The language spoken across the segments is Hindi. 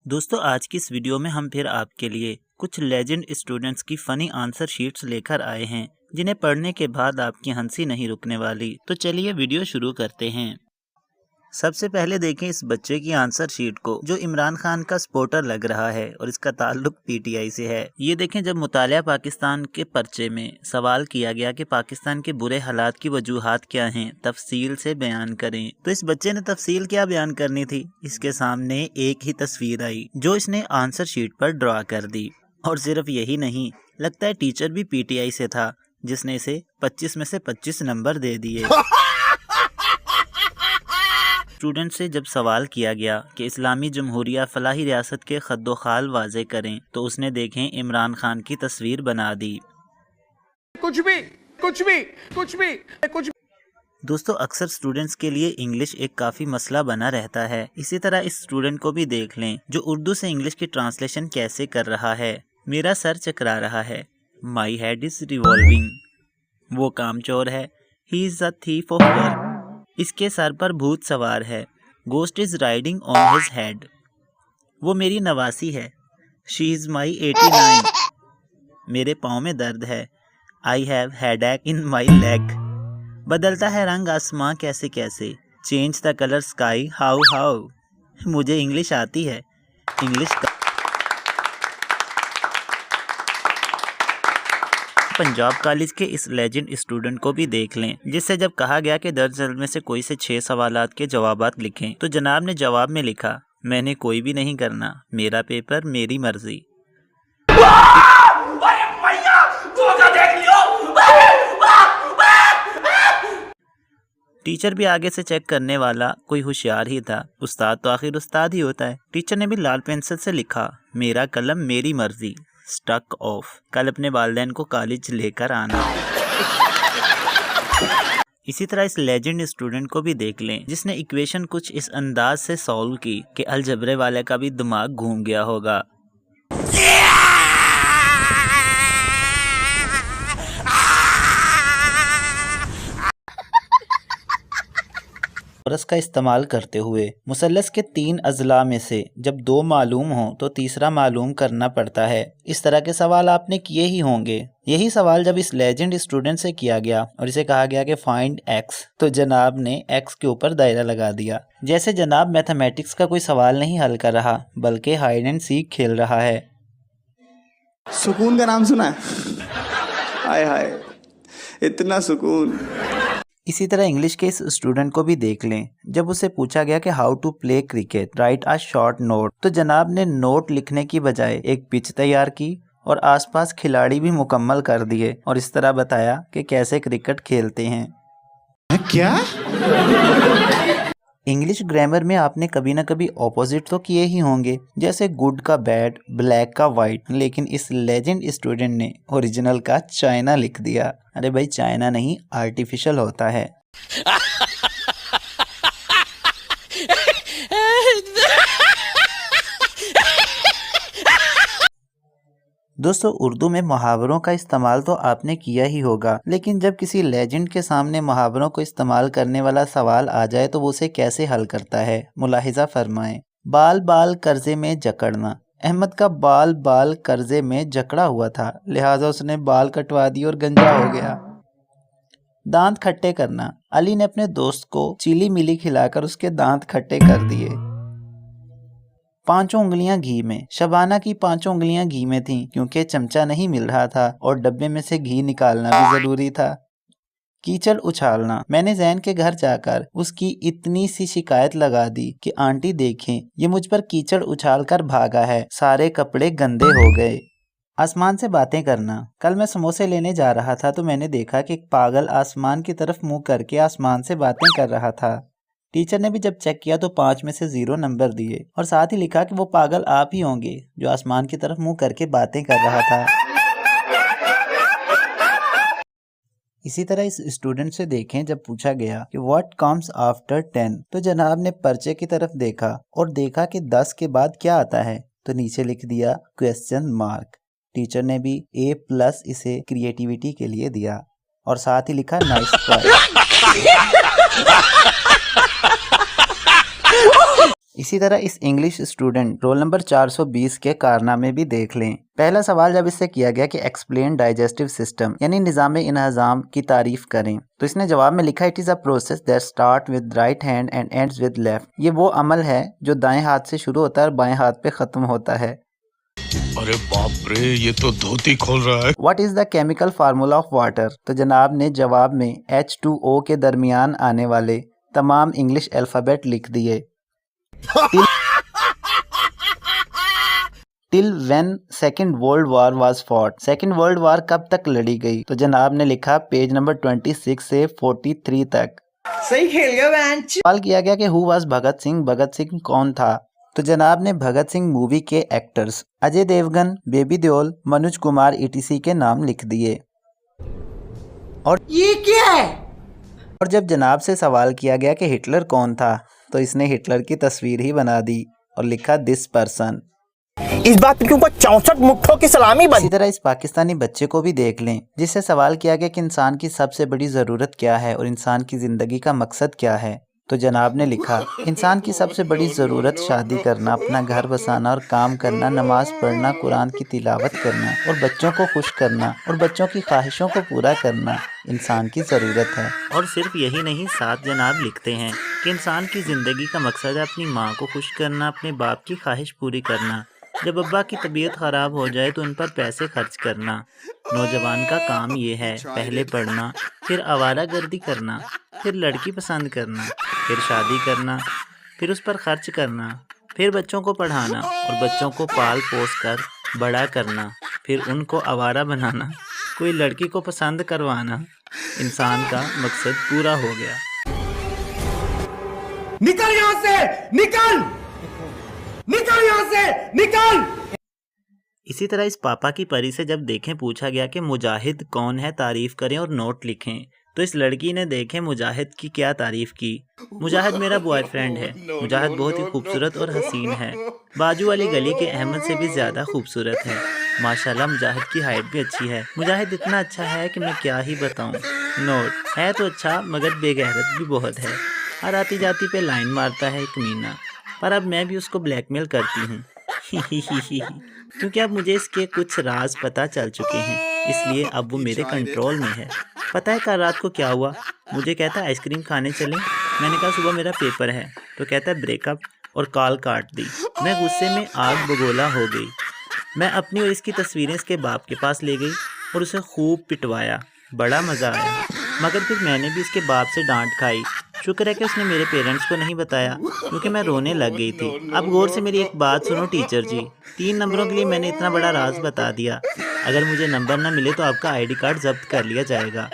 दोस्तों आज की इस वीडियो में हम फिर आपके लिए कुछ लेजेंड स्टूडेंट्स की फनी आंसर शीट्स लेकर आए हैं जिन्हें पढ़ने के बाद आपकी हंसी नहीं रुकने वाली। तो चलिए वीडियो शुरू करते हैं। सबसे पहले देखें इस बच्चे की आंसर शीट को जो इमरान खान का सपोर्टर लग रहा है और इसका ताल्लुक पीटीआई से है। ये देखें, जब मुतालिया पाकिस्तान के पर्चे में सवाल किया गया कि पाकिस्तान के बुरे हालात की वजूहात क्या हैं, तफसील से बयान करें, तो इस बच्चे ने तफसील क्या बयान करनी थी। इसके सामने एक ही तस्वीर आई जो इसने आंसर शीट पर ड्रा कर दी। और सिर्फ यही नहीं, लगता है टीचर भी पीटीआई से था जिसने इसे 25 में से 25 नंबर दे दिए। स्टूडेंट से जब सवाल किया गया कि इस्लामी जमहूरिया फलाही रियासत के खद्दोखाल वाजे करें, तो उसने देखें इमरान खान की तस्वीर बना दी। कुछ भी। दोस्तों अक्सर स्टूडेंट्स के लिए इंग्लिश एक काफ़ी मसला बना रहता है। इसी तरह इस स्टूडेंट को भी देख लें जो उर्दू से इंग्लिश की ट्रांसलेशन कैसे कर रहा है। मेरा सर चकरा रहा है, माई हेड इज रिवॉल्विंग। वो कामचोर है, he is a thief of work. इसके सर पर भूत सवार है, ghost is riding on his head. वो मेरी नवासी है, शी इज माई 89। मेरे पाँव में दर्द है, I have headache in my leg. बदलता है रंग आसमां कैसे कैसे, change the colour sky how how. मुझे इंग्लिश आती है, इंग्लिश का पंजाब कॉलेज के इस लेजेंड स्टूडेंट को भी देख लें जिससे जब कहा गया कि दर्जन में से कोई से 6 सवालात के जवाबात लिखें, तो जनाब ने जवाब में लिखा, मैंने कोई भी नहीं करना, मेरा पेपर मेरी मर्जी। टीचर भी आगे से चेक करने वाला कोई होशियार ही था, उस्ताद तो आखिर उस्ताद ही होता है। टीचर ने भी लाल पेंसिल से लिखा, मेरा कलम मेरी मर्जी, स्टक ऑफ। कल अपने वालिदैन को कॉलेज लेकर आना। इसी तरह इस लेजेंड स्टूडेंट को भी देख लें जिसने इक्वेशन कुछ इस अंदाज से सॉल्व की कि अलजबरे वाले का भी दिमाग घूम गया होगा। चौरस का इस्तेमाल करते हुए मुसल्लस के 3 अज़ला में से जब 2 मालूम हो तो तीसरा मालूम करना पड़ता है। इस तरह के सवाल आपने किए ही होंगे। यही सवाल जब इस लेजेंड स्टूडेंट से किया गया और इसे कहा गया कि फाइंड एक्स, तो जनाब ने एक्स के ऊपर दायरा लगा दिया, जैसे जनाब मैथमेटिक्स का कोई सवाल नहीं हल कर रहा बल्कि हाइड एंड सीक खेल रहा है। सुकून का नाम सुना है? हाय हाय, इतना सुकून। इसी तरह इंग्लिश के इस स्टूडेंट को भी देख लें जब उसे पूछा गया कि how to play cricket, write a short note, तो जनाब ने नोट लिखने की बजाय एक पिच तैयार की और आसपास खिलाड़ी भी मुकम्मल कर दिए और इस तरह बताया कि कैसे क्रिकेट खेलते हैं। क्या? इंग्लिश ग्रामर में आपने कभी ना कभी ऑपोजिट तो किए ही होंगे, जैसे गुड का बैड, ब्लैक का वाइट, लेकिन इस लेजेंड स्टूडेंट ने ओरिजिनल का चाइना लिख दिया। अरे भाई, चाइना नहीं, आर्टिफिशियल होता है। दोस्तों उर्दू में मुहावरों का इस्तेमाल तो आपने किया ही होगा, लेकिन जब किसी लेजेंड के सामने मुहावरों को इस्तेमाल करने वाला सवाल आ जाए तो वो उसे कैसे हल करता है, मुलाहिजा फरमाएं। बाल बाल कर्जे में जकड़ना। अहमद का बाल बाल कर्जे में जकड़ा हुआ था, लिहाजा उसने बाल कटवा दिए और गंजा हो गया। दांत खट्टे करना। अली ने अपने दोस्त को चीली मिली खिलाकर उसके दांत खट्टे कर दिए। 5 उंगलियां घी में। शबाना की 5 उंगलियां घी में थीं क्योंकि चमचा नहीं मिल रहा था और डब्बे में से घी निकालना भी जरूरी था। कीचड़ उछालना। मैंने जैन के घर जाकर उसकी इतनी सी शिकायत लगा दी कि आंटी देखें, ये मुझ पर कीचड़ उछाल कर भागा है, सारे कपड़े गंदे हो गए। आसमान से बातें करना। कल मैं समोसे लेने जा रहा था तो मैंने देखा कि एक पागल आसमान की तरफ मुंह करके आसमान से बातें कर रहा था। टीचर ने भी जब चेक किया तो 5 में से 0 नंबर दिए और साथ ही लिखा कि वो पागल आप ही होंगे जो आसमान की तरफ मुंह करके बातें कर रहा था। इसी तरह इस स्टूडेंट से देखें जब पूछा गया कि व्हाट कम्स आफ्टर 10, तो जनाब ने पर्चे की तरफ देखा और देखा कि 10 के बाद क्या आता है, तो नीचे लिख दिया क्वेश्चन मार्क। टीचर ने भी A+ इसे क्रिएटिविटी के लिए दिया और साथ ही लिखा नाइस ट्राई। इसी तरह इस इंग्लिश स्टूडेंट रोल नंबर 420 के कारनामे भी देख लें। पहला सवाल जब इससे किया गया कि एक्सप्लेन डाइजेस्टिव सिस्टम यानी निज़ाम इंहज़ाम की तारीफ करें, तो इसने जवाब में लिखा it is a process that start with right hand and ends with left. ये वो अमल है जो दाएं हाथ से शुरू होता है और बाएं हाथ पे ख़त्म होता है। अरे बाप रे, ये तो धोती खोल रहा है। What is the chemical formula of water? तो जनाब ने जवाब में H2O के दरमियान आने वाले तमाम इंग्लिश अल्फ़ाबेट लिख दिए। Till when second world war was fought. Second world war कब तक लड़ी गई? तो जनाब ने लिखा पेज नंबर 26 से 43 तक। सही खेल गया बहन। सवाल किया गया कि हु वाज भगत सिंह? भगत सिंह कौन था? तो जनाब ने भगत सिंह मूवी के एक्टर्स अजय देवगन, बेबी देओल, मनोज कुमार ETC के नाम लिख दिए। और ये क्या है? और जब जनाब से सवाल किया गया कि हिटलर कौन था, तो इसने हिटलर की तस्वीर ही बना दी और लिखा दिस पर्सन। इस बात के ऊपर 64 मुट्ठों की सलामी बन। इसी तरह इस पाकिस्तानी बच्चे को भी देख लें जिससे सवाल किया गया कि इंसान की सबसे बड़ी ज़रूरत क्या है और इंसान की ज़िंदगी का मकसद क्या है। तो जनाब ने लिखा इंसान की सबसे बड़ी ज़रूरत शादी करना, अपना घर बसाना और काम करना, नमाज पढ़ना, कुरान की तिलावत करना और बच्चों को खुश करना और बच्चों की ख्वाहिशों को पूरा करना इंसान की ज़रूरत है। और सिर्फ यही नहीं, साथ जनाब लिखते हैं कि इंसान की ज़िंदगी का मकसद है अपनी माँ को खुश करना, अपने बाप की ख्वाहिश पूरी करना, जब अब्बा की तबीयत ख़राब हो जाए तो उन पर पैसे खर्च करना। नौजवान का काम ये है, पहले पढ़ना, फिर आवारागर्दी करना, फिर लड़की पसंद करना, फिर शादी करना, फिर उस पर खर्च करना, फिर बच्चों को पढ़ाना और बच्चों को पाल पोस कर बड़ा करना, फिर उनको आवारा बनाना, कोई लड़की को पसंद करवाना। इंसान का मकसद पूरा हो गया। निकल यहाँ से, निकल निकल यहाँ से, निकल। इसी तरह इस पापा की परी से जब देखें पूछा गया कि मुजाहिद कौन है, तारीफ करें और नोट लिखें, तो इस लड़की ने देखें मुजाहिद की क्या तारीफ की। मुजाहिद मेरा बॉयफ्रेंड है। मुजाहिद बहुत ही खूबसूरत और हसीन है, बाजू वाली गली के अहमद से भी ज़्यादा खूबसूरत है। माशाल्लाह मुजाहिद की हाइट भी अच्छी है। मुजाहिद इतना अच्छा है कि मैं क्या ही बताऊं। नोट है तो अच्छा मगर बेगैरत भी बहुत है। हर आती जाती पे लाइन मारता है कमीना, पर अब मैं भी उसको ब्लैकमेल करती हूँ क्योंकि अब मुझे इसके कुछ राज पता चल चुके हैं, इसलिए अब वो मेरे कंट्रोल में है। पता है कल रात को क्या हुआ? मुझे कहता है आइसक्रीम खाने चलें। मैंने कहा सुबह मेरा पेपर है, तो कहता है ब्रेकअप और कॉल काट दी। मैं गुस्से में आग बगोला हो गई। मैं अपनी और इसकी तस्वीरें इसके बाप के पास ले गई और उसे खूब पिटवाया। बड़ा मज़ा आया, मगर फिर मैंने भी इसके बाप से डांट खाई। शुक्र है कि उसने मेरे पेरेंट्स को नहीं बताया, क्योंकि मैं रोने लग गई थी। अब गौर से मेरी एक बात सुनो टीचर जी, 3 नंबरों के लिए मैंने इतना बड़ा राज बता दिया। अगर मुझे नंबर न मिले तो आपका ID कार्ड जब्त कर लिया जाएगा।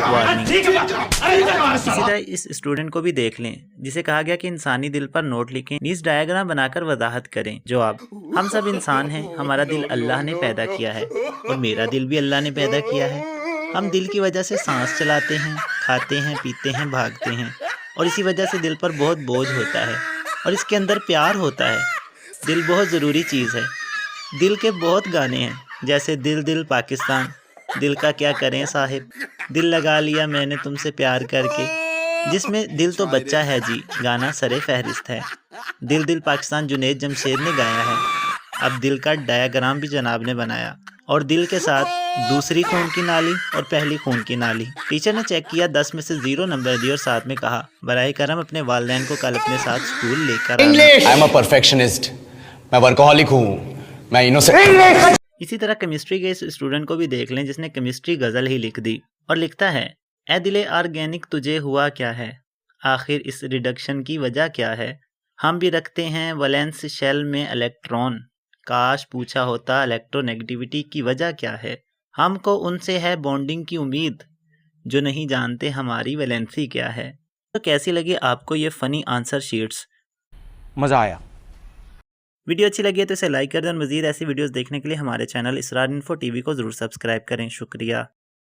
वार्निंग। इसी तरह इस स्टूडेंट को भी देख लें जिसे कहा गया कि इंसानी दिल पर नोट लिखें, नीज डायग्राम बनाकर वजाहत करें। जवाब, हम सब इंसान हैं, हमारा दिल अल्लाह ने पैदा किया है और मेरा दिल भी अल्लाह ने पैदा किया है। हम दिल की वजह से सांस चलाते हैं, खाते हैं, पीते हैं, भागते हैं और इसी वजह से दिल पर बहुत बोझ होता है और इसके अंदर प्यार होता है। दिल बहुत ज़रूरी चीज़ है। दिल के बहुत गाने हैं, जैसे दिल दिल पाकिस्तान, दिल का क्या करें साहिब, दिल लगा लिया मैंने तुमसे प्यार करके, जिसमें दिल तो बच्चा है जी गाना सरे फहरिस्त है। दिल दिल पाकिस्तान जुनैद जमशेद ने गाया है। अब दिल का डायग्राम भी जनाब ने बनाया और दिल के साथ दूसरी खून की नाली और पहली खून की नाली। टीचर ने चेक किया, 10 में से 0 नंबर दिए और साथ में कहा बराए करम अपने वालिदैन को कल अपने साथ स्कूल लेकर आना। आई एम अ परफेक्शनिस्ट, मैं वर्कोहॉलिक हूँ, मैं इनोसेंट। इसी तरह केमिस्ट्री के इस स्टूडेंट को भी देख लें जिसने केमिस्ट्री गज़ल ही लिख दी और लिखता है, ए दिले ऑर्गेनिक तुझे हुआ क्या है, आखिर इस रिडक्शन की वजह क्या है। हम भी रखते हैं वैलेंस शेल में इलेक्ट्रॉन, काश पूछा होता इलेक्ट्रोनेगेटिविटी की वजह क्या है। हमको उनसे है बॉन्डिंग की उम्मीद, जो नहीं जानते हमारी वैलेंसी क्या है। तो कैसी लगी आपको ये फ़नी आंसर शीट्स? मज़ा आया। वीडियो अच्छी लगी है तो इसे लाइक कर दें और मज़ीद ऐसी वीडियोस देखने के लिए हमारे चैनल इसरार इन्फो TV को ज़रूर सब्सक्राइब करें। शुक्रिया।